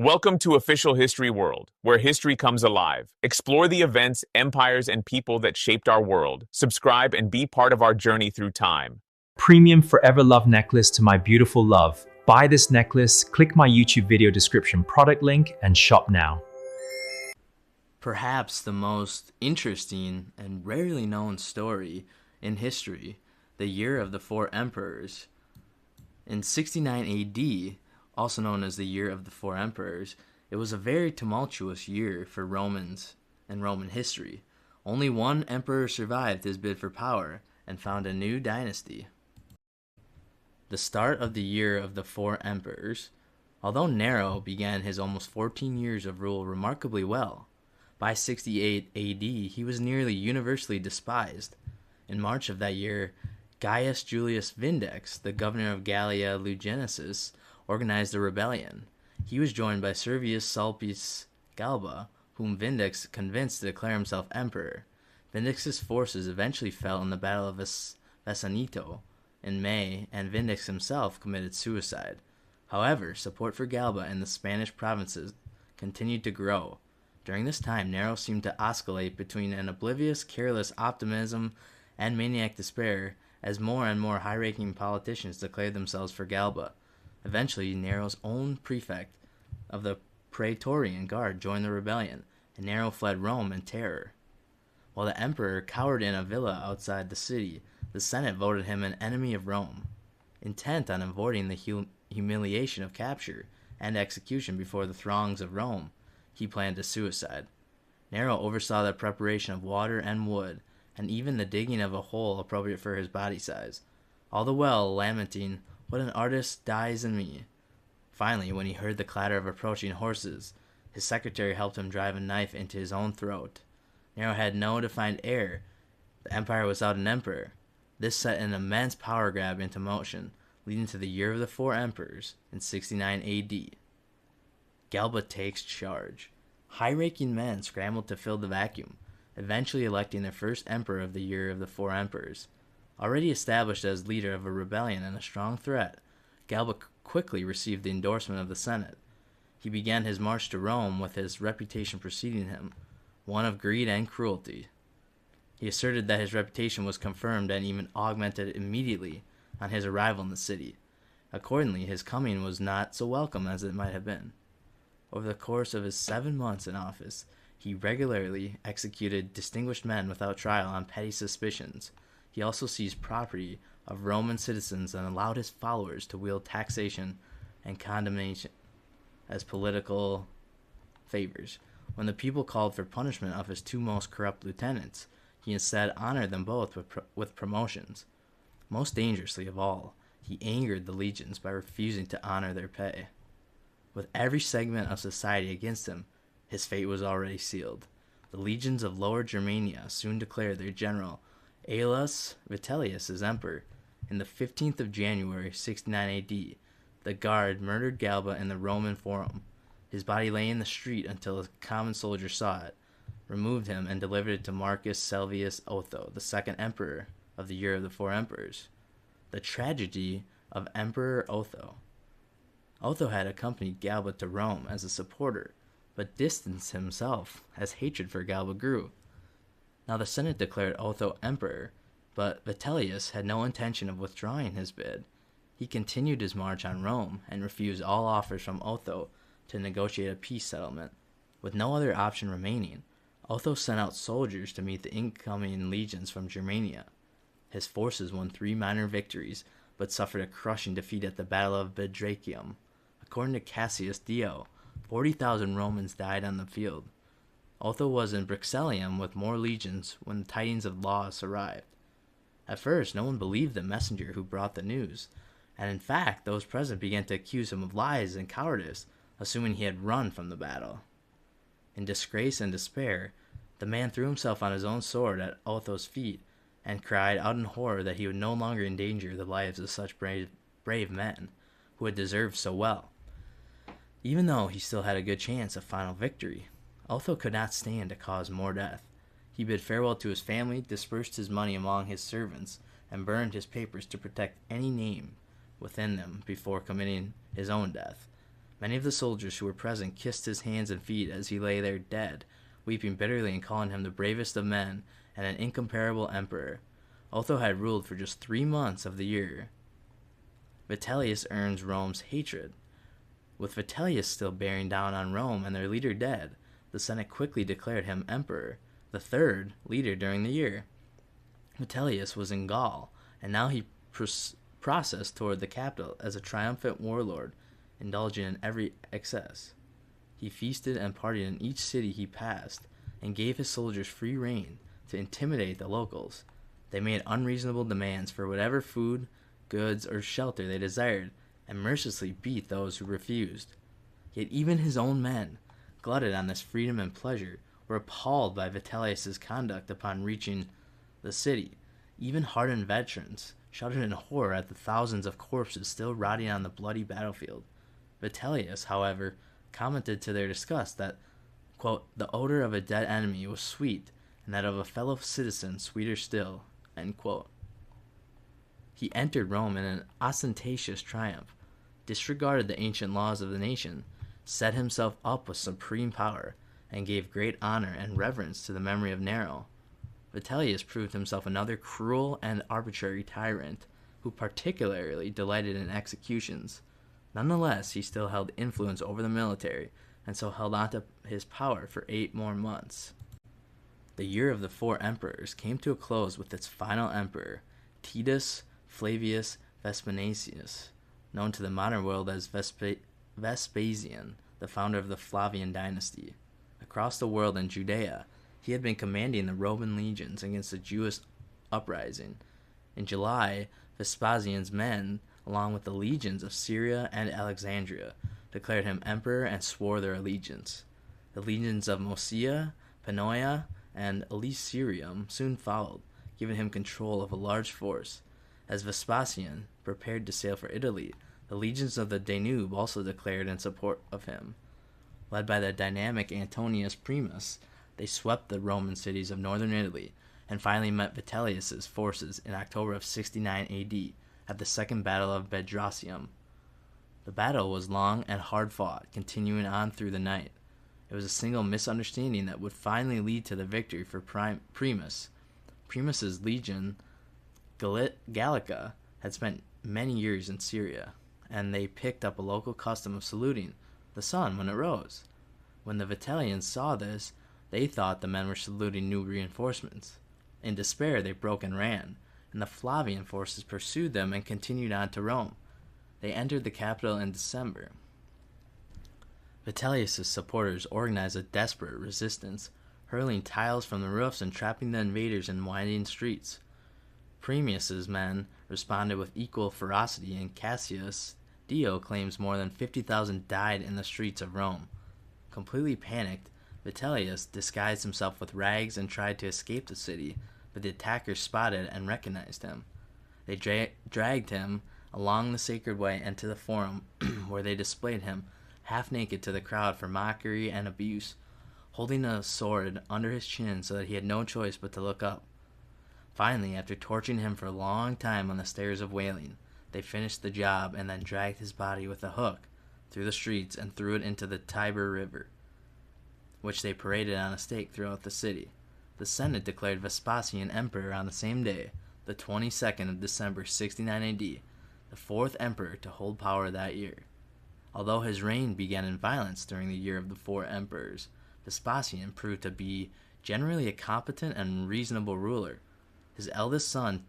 Welcome to Official History World, where history comes alive. Explore the events, empires, and people that shaped our world. Subscribe and be part of our journey through time. Premium Forever Love necklace to my beautiful love. Buy this necklace, click my YouTube video description product link, and shop now. Perhaps the most interesting and rarely known story in history, the Year of the Four Emperors. In 69 AD, also known as the Year of the Four Emperors, it was a very tumultuous year for Romans and Roman history. Only one emperor survived his bid for power and found a new dynasty. The start of the Year of the Four Emperors. Although Nero began his almost 14 years of rule remarkably well, by 68 AD he was nearly universally despised. In March of that year, Gaius Julius Vindex, the governor of Gallia Lugenicis, organized a rebellion. He was joined by Servius Sulpice Galba, whom Vindex convinced to declare himself emperor. Vindex's forces eventually fell in the Battle of Vesanito in May, and Vindex himself committed suicide. However, support for Galba in the Spanish provinces continued to grow. During this time, Nero seemed to oscillate between an oblivious, careless optimism and maniac despair as more and more high-ranking politicians declared themselves for Galba. Eventually, Nero's own prefect of the Praetorian Guard joined the rebellion, and Nero fled Rome in terror. While the emperor cowered in a villa outside the city, the Senate voted him an enemy of Rome. Intent on avoiding the humiliation of capture and execution before the throngs of Rome, he planned a suicide. Nero oversaw the preparation of water and wood, and even the digging of a hole appropriate for his body size, all the while lamenting, "What an artist dies in me." Finally, when he heard the clatter of approaching horses, his secretary helped him drive a knife into his own throat. Nero had no defined heir. The empire was without an emperor. This set an immense power grab into motion, leading to the Year of the Four Emperors in 69 AD. Galba takes charge. High-ranking men scrambled to fill the vacuum, eventually electing their first emperor of the Year of the Four Emperors. Already established as leader of a rebellion and a strong threat, Galba quickly received the endorsement of the Senate. He began his march to Rome with his reputation preceding him, one of greed and cruelty. He asserted that his reputation was confirmed and even augmented immediately on his arrival in the city. Accordingly, his coming was not so welcome as it might have been. Over the course of his 7 months in office, he regularly executed distinguished men without trial on petty suspicions. He also seized property of Roman citizens and allowed his followers to wield taxation and condemnation as political favors. When the people called for punishment of his two most corrupt lieutenants, he instead honored them both with promotions. Most dangerously of all, he angered the legions by refusing to honor their pay. With every segment of society against him, his fate was already sealed. The legions of Lower Germania soon declared their general Aulus Vitellius as emperor. In the 15th of January, 69 AD, the guard murdered Galba in the Roman Forum. His body lay in the street until a common soldier saw it, removed him, and delivered it to Marcus Salvius Otho, the second emperor of the Year of the Four Emperors. The tragedy of Emperor Otho. Otho had accompanied Galba to Rome as a supporter, but distanced himself as hatred for Galba grew. Now the Senate declared Otho emperor, but Vitellius had no intention of withdrawing his bid. He continued his march on Rome and refused all offers from Otho to negotiate a peace settlement. With no other option remaining, Otho sent out soldiers to meet the incoming legions from Germania. His forces won 3 minor victories, but suffered a crushing defeat at the Battle of Bedracium. According to Cassius Dio, 40,000 Romans died on the field. Otho was in Brixellium with more legions when the tidings of loss arrived. At first, no one believed the messenger who brought the news, and in fact, those present began to accuse him of lies and cowardice, assuming he had run from the battle. In disgrace and despair, the man threw himself on his own sword at Otho's feet and cried out in horror that he would no longer endanger the lives of such brave men who had deserved so well. Even though he still had a good chance of final victory, Otho could not stand to cause more death. He bid farewell to his family, dispersed his money among his servants, and burned his papers to protect any name within them before committing his own death. Many of the soldiers who were present kissed his hands and feet as he lay there dead, weeping bitterly and calling him the bravest of men and an incomparable emperor. Otho had ruled for just 3 months of the year. Vitellius earns Rome's hatred. With Vitellius still bearing down on Rome and their leader dead, the Senate quickly declared him emperor, the third leader during the year. Vitellius was in Gaul, and now he processed toward the capital as a triumphant warlord, indulging in every excess. He feasted and partied in each city he passed, and gave his soldiers free rein to intimidate the locals. They made unreasonable demands for whatever food, goods, or shelter they desired, and mercilessly beat those who refused. Yet even his own men, glutted on this freedom and pleasure, were appalled by Vitellius's conduct upon reaching the city. Even hardened veterans shuddered in horror at the thousands of corpses still rotting on the bloody battlefield. Vitellius, however, commented to their disgust that, quote, the odor of a dead enemy was sweet, and that of a fellow citizen sweeter still, end quote. He entered Rome in an ostentatious triumph, disregarded the ancient laws of the nation, set himself up with supreme power, and gave great honor and reverence to the memory of Nero. Vitellius proved himself another cruel and arbitrary tyrant, who particularly delighted in executions. Nonetheless, he still held influence over the military, and so held on to his power for 8 more months. The year of the 4 emperors came to a close with its final emperor, Titus Flavius Vespasianus, known to the modern world as Vespasian, the founder of the Flavian dynasty. Across the world in Judea, he had been commanding the Roman legions against the Jewish uprising. In July, Vespasian's men, along with the legions of Syria and Alexandria, declared him emperor and swore their allegiance. The legions of Moesia, Pannonia, and Elysium soon followed, giving him control of a large force. As Vespasian prepared to sail for Italy, the legions of the Danube also declared in support of him. Led by the dynamic Antonius Primus, they swept the Roman cities of northern Italy, and finally met Vitellius's forces in October of 69 AD at the Second Battle of Bedrosium. The battle was long and hard fought, continuing on through the night. It was a single misunderstanding that would finally lead to the victory for Primus. Primus's legion, Gallica, had spent many years in Syria, and they picked up a local custom of saluting the sun when it rose. When the Vitellians saw this, they thought the men were saluting new reinforcements. In despair, they broke and ran, and the Flavian forces pursued them and continued on to Rome. They entered the capital in December. Vitellius' supporters organized a desperate resistance, hurling tiles from the roofs and trapping the invaders in winding streets. Primus's men responded with equal ferocity, and Cassius Dio claims more than 50,000 died in the streets of Rome. Completely panicked, Vitellius disguised himself with rags and tried to escape the city, but the attackers spotted and recognized him. They dragged him along the sacred way and to the forum, where they displayed him half naked to the crowd for mockery and abuse, holding a sword under his chin so that he had no choice but to look up. Finally, after torturing him for a long time on the stairs of wailing, they finished the job and then dragged his body with a hook through the streets and threw it into the Tiber River, which they paraded on a stake throughout the city. The Senate declared Vespasian emperor on the same day, the 22nd of December 69 AD, the 4th emperor to hold power that year. Although his reign began in violence during the year of the 4 emperors, Vespasian proved to be generally a competent and reasonable ruler. His eldest son,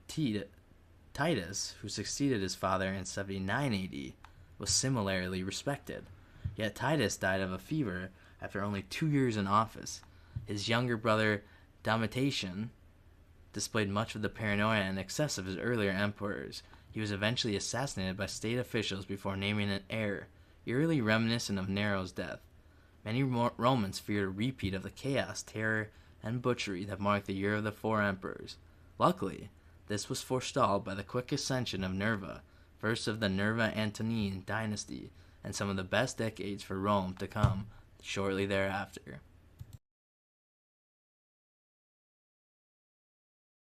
Titus, who succeeded his father in 79 AD, was similarly respected. Yet Titus died of a fever after only 2 years in office. His younger brother, Domitian, displayed much of the paranoia and excess of his earlier emperors. He was eventually assassinated by state officials before naming an heir, eerily reminiscent of Nero's death. Many Romans feared a repeat of the chaos, terror, and butchery that marked the year of the 4 emperors. Luckily, this was forestalled by the quick ascension of Nerva, first of the Nerva-Antonine dynasty, and some of the best decades for Rome to come shortly thereafter.